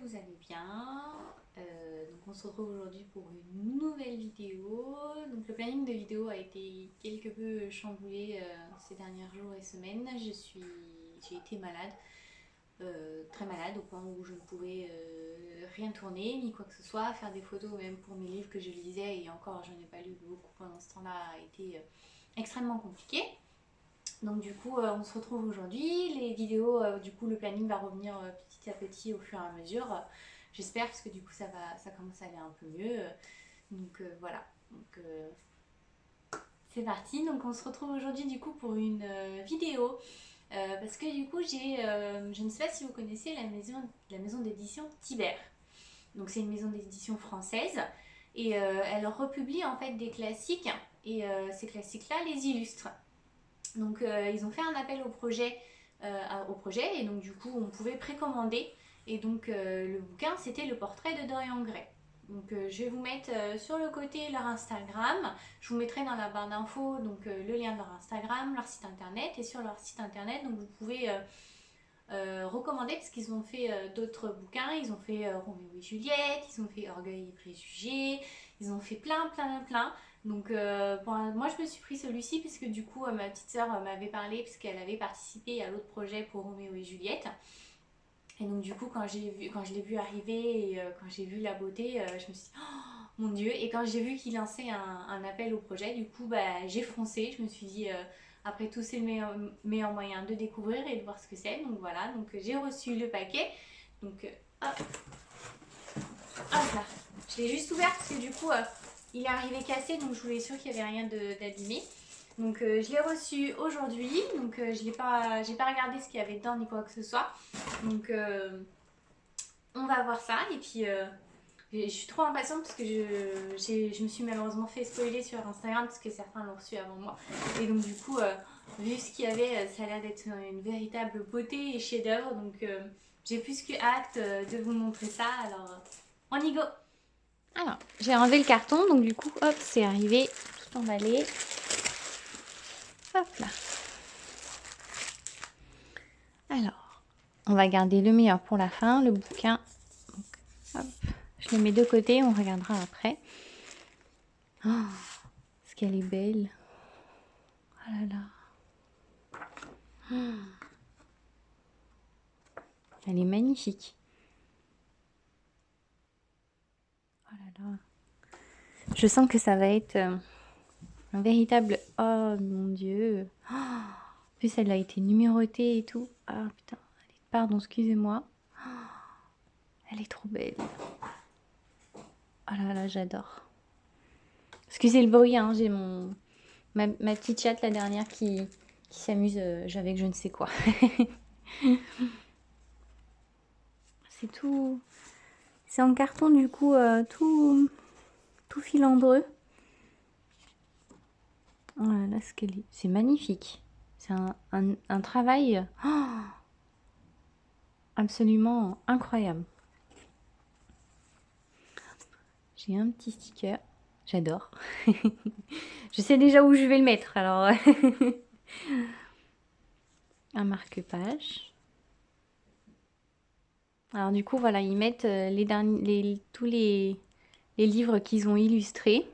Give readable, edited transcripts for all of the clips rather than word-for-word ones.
vous allez bien. Donc on se retrouve aujourd'hui pour une nouvelle vidéo. Donc le planning de vidéo a été quelque peu chamboulé ces derniers jours et semaines. J'ai été malade, très malade au point où je ne pouvais rien tourner ni quoi que ce soit, faire des photos même pour mes livres que je lisais et encore je n'ai pas lu beaucoup pendant ce temps-là a été extrêmement compliqué. Donc du coup, on se retrouve aujourd'hui. Les vidéos, du coup, le planning va revenir petit à petit au fur et à mesure. J'espère parce que du coup, ça commence à aller un peu mieux. Donc voilà. Donc c'est parti. Donc on se retrouve aujourd'hui du coup pour une vidéo parce que du coup, je ne sais pas si vous connaissez la maison d'édition Tiber. Donc c'est une maison d'édition française et elle republie en fait des classiques et ces classiques-là les illustrent. Donc ils ont fait un appel au projet et donc du coup on pouvait précommander et donc le bouquin c'était le portrait de Dorian Gray. Donc je vais vous mettre sur le côté leur Instagram, je vous mettrai dans la barre d'infos donc le lien de leur Instagram, leur site internet et sur leur site internet donc vous pouvez recommander parce qu'ils ont fait d'autres bouquins, ils ont fait Roméo et Juliette, ils ont fait Orgueil et Préjugés, ils ont fait plein. Donc moi je me suis pris celui-ci parce que du coup ma petite sœur m'avait parlé parce qu'elle avait participé à l'autre projet pour Roméo et Juliette. Et donc du coup quand je l'ai vu arriver et quand j'ai vu la beauté, je me suis dit oh, mon dieu. Et quand j'ai vu qu'il lançait un appel au projet, du coup bah, j'ai foncé. Je me suis dit après tout c'est le meilleur moyen de découvrir et de voir ce que c'est. Donc voilà, donc j'ai reçu le paquet. Donc hop, hop là. Je l'ai juste ouvert parce que du coup il est arrivé cassé donc je voulais être sûre qu'il n'y avait rien d'abîmé. Donc je l'ai reçu aujourd'hui, donc j'ai pas regardé ce qu'il y avait dedans ni quoi que ce soit. Donc on va voir ça et puis je suis trop impatiente parce que je me suis malheureusement fait spoiler sur Instagram parce que certains l'ont reçu avant moi. Et donc du coup, vu ce qu'il y avait, ça a l'air d'être une véritable beauté et chef-d'œuvre. Donc j'ai plus que hâte de vous montrer ça. Alors on y go. Alors j'ai enlevé le carton, donc du coup, hop, c'est arrivé tout emballé. Hop là. Alors, on va garder le meilleur pour la fin, le bouquin. Donc, hop, je le mets de côté, on regardera après. Oh, est-ce qu'elle est belle? Oh là là. Oh, elle est magnifique. Oh là là. Je sens que ça va être un véritable... Oh mon Dieu. Oh, en plus, elle a été numérotée et tout. Ah putain. Pardon, excusez-moi. Oh, elle est trop belle. Oh là là, j'adore. Excusez le bruit, hein, j'ai ma petite chatte, la dernière, qui s'amuse avec je ne sais quoi. C'est tout... C'est en carton, du coup, tout filandreux. Oh là là, ce qu'elle est... C'est magnifique. C'est un travail absolument incroyable. J'ai un petit sticker. J'adore. Je sais déjà où je vais le mettre, alors... Un marque-page. Alors du coup, voilà, ils mettent tous les livres qu'ils ont illustrés.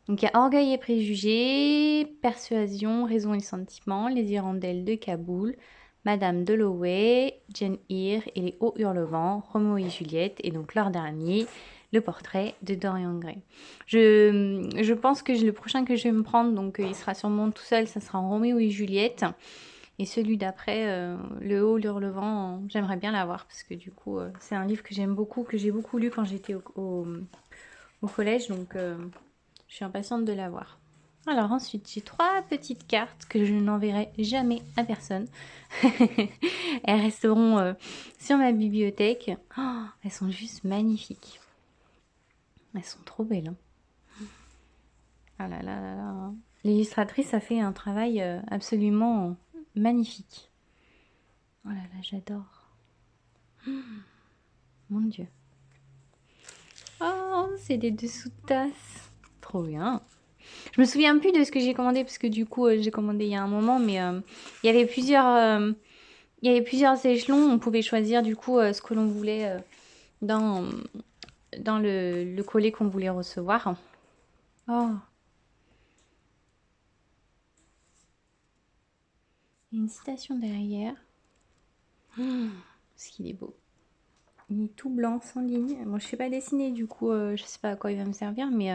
Donc il y a Orgueil et Préjugés, Persuasion, Raison et Sentiment, Les Hirondelles de Kaboul, Madame Dalloway, Jane Eyre et Les Hauts Hurlevents, Roméo et Juliette, et donc leur dernier, le portrait de Dorian Gray. Je pense que le prochain que je vais me prendre, donc il sera sûrement tout seul, ça sera Roméo et Juliette. Et celui d'après, Le Haut Hurlevent, j'aimerais bien l'avoir parce que du coup, c'est un livre que j'aime beaucoup, que j'ai beaucoup lu quand j'étais au collège, donc je suis impatiente de l'avoir. Alors ensuite, j'ai 3 petites cartes que je n'enverrai jamais à personne. Elles resteront sur ma bibliothèque. Oh, elles sont juste magnifiques. Elles sont trop belles. Hein. Ah là là là là. L'illustratrice a fait un travail absolument magnifique. Oh là là, j'adore. Mon Dieu. Oh, c'est des dessous de tasses. Trop bien. Je me souviens plus de ce que j'ai commandé parce que du coup j'ai commandé il y a un moment, mais il y avait Il y avait plusieurs échelons, on pouvait choisir du coup ce que l'on voulait dans, dans le collet qu'on voulait recevoir. Oh, il y a une citation derrière. Parce qu'il est beau. Il est tout blanc, sans ligne. Moi, je sais pas dessiner, du coup, je sais pas à quoi il va me servir, mais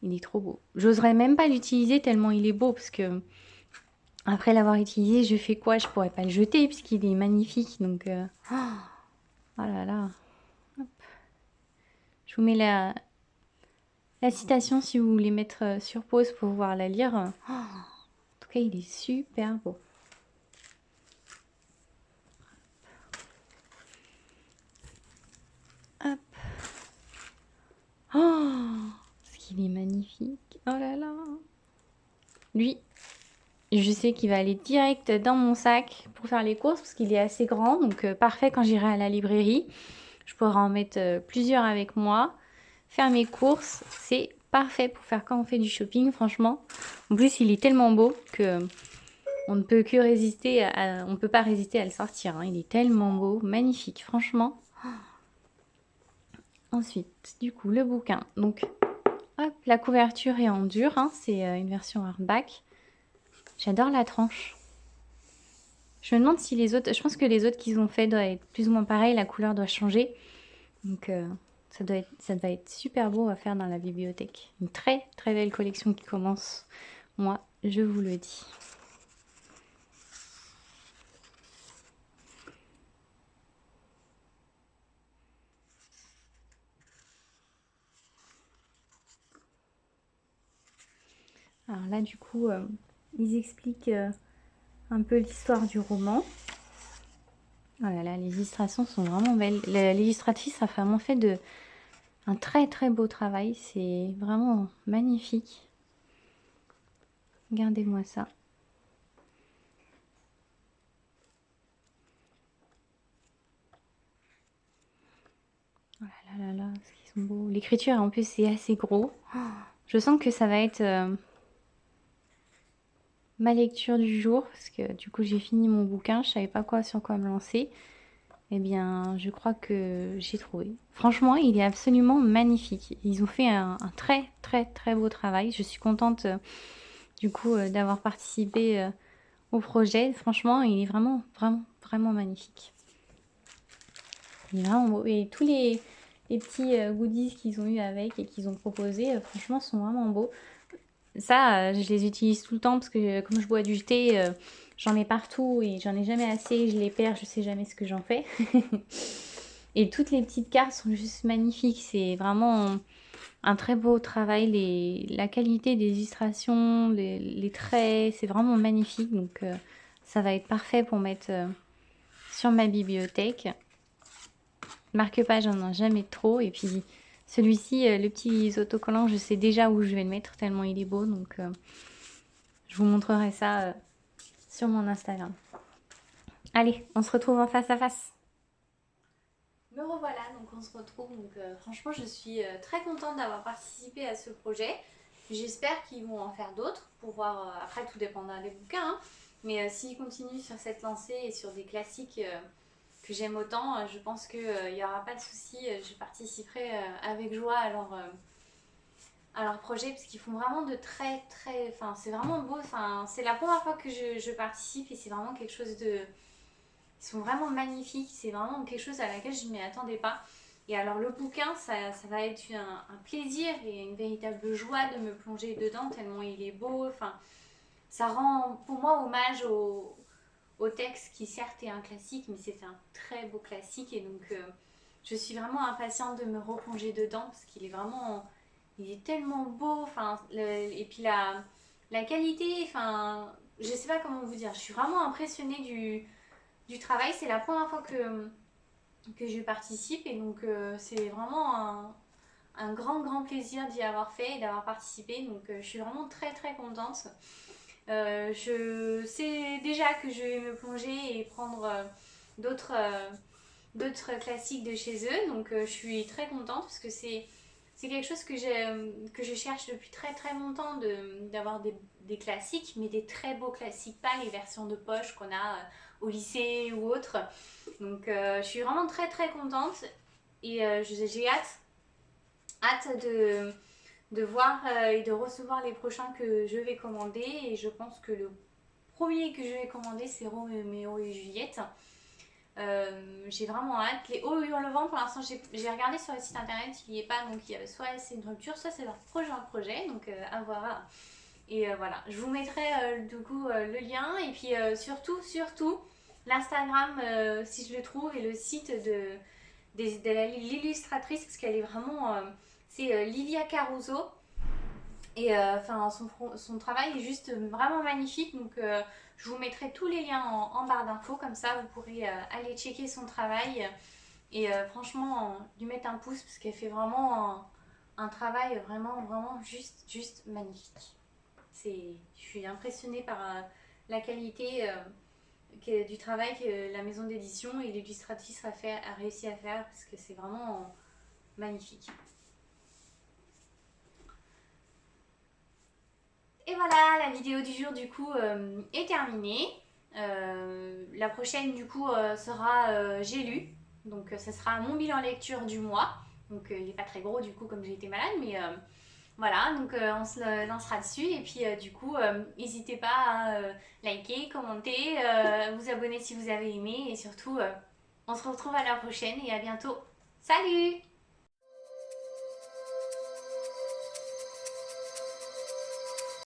il est trop beau. J'oserais même pas l'utiliser tellement il est beau, parce que après l'avoir utilisé, je fais quoi? Je pourrais pas le jeter, puisqu'il est magnifique. Donc, oh là là. Hop. Je vous mets la citation si vous voulez mettre sur pause pour pouvoir la lire. En tout cas, il est super beau. Hop. Oh, parce qu'il est magnifique. Oh là là. Lui, je sais qu'il va aller direct dans mon sac pour faire les courses parce qu'il est assez grand. Donc parfait quand j'irai à la librairie. Je pourrai en mettre plusieurs avec moi. Faire mes courses, c'est parfait pour faire quand on fait du shopping, franchement. En plus, il est tellement beau que on ne peut que résister on ne peut pas résister à le sortir. Hein. Il est tellement beau, magnifique, franchement. Ensuite, du coup, le bouquin. Donc, hop, la couverture est en dur. Hein. C'est une version hardback. J'adore la tranche. Je me demande si les autres... Je pense que les autres qu'ils ont fait doivent être plus ou moins pareil. La couleur doit changer. Donc, ça va être super beau à faire dans la bibliothèque. Une très, très belle collection qui commence. Moi, je vous le dis. Alors là, du coup, ils expliquent un peu l'histoire du roman. Oh là là, les illustrations sont vraiment belles. L'illustratrice a vraiment fait un très très beau travail. C'est vraiment magnifique. Regardez-moi ça. Oh là là là là, ce qu'ils sont beaux. L'écriture en plus c'est assez gros. Je sens que ça va être ma lecture du jour parce que du coup j'ai fini mon bouquin, je savais pas sur quoi me lancer. Eh bien, je crois que j'ai trouvé. Franchement, il est absolument magnifique. Ils ont fait un très très très beau travail. Je suis contente du coup d'avoir participé au projet. Franchement, il est vraiment vraiment vraiment magnifique. Il est vraiment beau. Et tous les petits goodies qu'ils ont eu avec et qu'ils ont proposés, franchement, sont vraiment beaux. Ça, je les utilise tout le temps parce que comme je bois du thé, j'en ai partout et j'en ai jamais assez. Je les perds, je sais jamais ce que j'en fais. Et toutes les petites cartes sont juste magnifiques. C'est vraiment un très beau travail. La qualité des illustrations, les traits, c'est vraiment magnifique. Donc ça va être parfait pour mettre sur ma bibliothèque. Marque-page, j'en ai jamais trop. Et puis celui-ci, le petit autocollant, je sais déjà où je vais le mettre tellement il est beau. Donc je vous montrerai ça sur mon Instagram. Allez, on se retrouve en face à face. Me revoilà, donc on se retrouve. Donc franchement, je suis très contente d'avoir participé à ce projet. J'espère qu'ils vont en faire d'autres pour voir. Après, tout dépendra des bouquins. Hein, mais s'ils continuent sur cette lancée et sur des classiques que j'aime autant, je pense qu'il n'y aura pas de souci. Je participerai avec joie à leur projet parce qu'ils font vraiment de très très. Enfin, c'est vraiment beau. Enfin, c'est la première fois que je participe et c'est vraiment quelque chose de. Ils sont vraiment magnifiques, c'est vraiment quelque chose à laquelle je ne m'y attendais pas. Et alors le bouquin, ça va être un plaisir et une véritable joie de me plonger dedans tellement il est beau. Enfin, ça rend pour moi hommage au texte qui certes est un classique, mais c'est un très beau classique. Et donc je suis vraiment impatiente de me replonger dedans parce qu'il est vraiment... Il est tellement beau. Enfin, et puis la qualité, enfin, je sais pas comment vous dire. Je suis vraiment impressionnée du travail. C'est la première fois que je participe et donc c'est vraiment un grand plaisir d'y avoir fait et d'avoir participé. Donc je suis vraiment très très contente. Je sais déjà que je vais me plonger et prendre d'autres classiques de chez eux. Donc je suis très contente parce que c'est quelque chose que je cherche depuis très très longtemps d'avoir des classiques, mais des très beaux classiques, pas les versions de poche qu'on a au lycée ou autre. Donc je suis vraiment très très contente et j'ai hâte de voir et de recevoir les prochains que je vais commander. Et je pense que le premier que je vais commander, c'est Roméo et Juliette. J'ai vraiment hâte. Les hauts hurlevents, pour l'instant, j'ai regardé sur le site internet, il n'y est pas. Donc, il y avait soit c'est une rupture, soit c'est leur projet. Donc, à voir. Et voilà, je vous mettrai du coup le lien. Et puis, surtout, l'Instagram, si je le trouve, et le site de l'illustratrice, parce qu'elle est vraiment. C'est Livia Caruso. Et enfin, son travail est juste vraiment magnifique. Donc, je vous mettrai tous les liens en barre d'infos. Comme ça, vous pourrez aller checker son travail. Et franchement, lui mettre un pouce parce qu'elle fait vraiment un travail vraiment juste magnifique. Je suis impressionnée par la qualité du travail que la maison d'édition et l'illustratrice a réussi à faire parce que c'est vraiment magnifique. Et voilà, la vidéo du jour du coup est terminée. La prochaine du coup sera J'ai lu. Donc ce sera mon bilan lecture du mois. Donc il n'est pas très gros du coup comme j'ai été malade, mais voilà, donc on se lancera dessus. Et puis du coup, n'hésitez pas à liker, commenter, vous abonner si vous avez aimé. Et surtout, on se retrouve à la prochaine et à bientôt. Salut!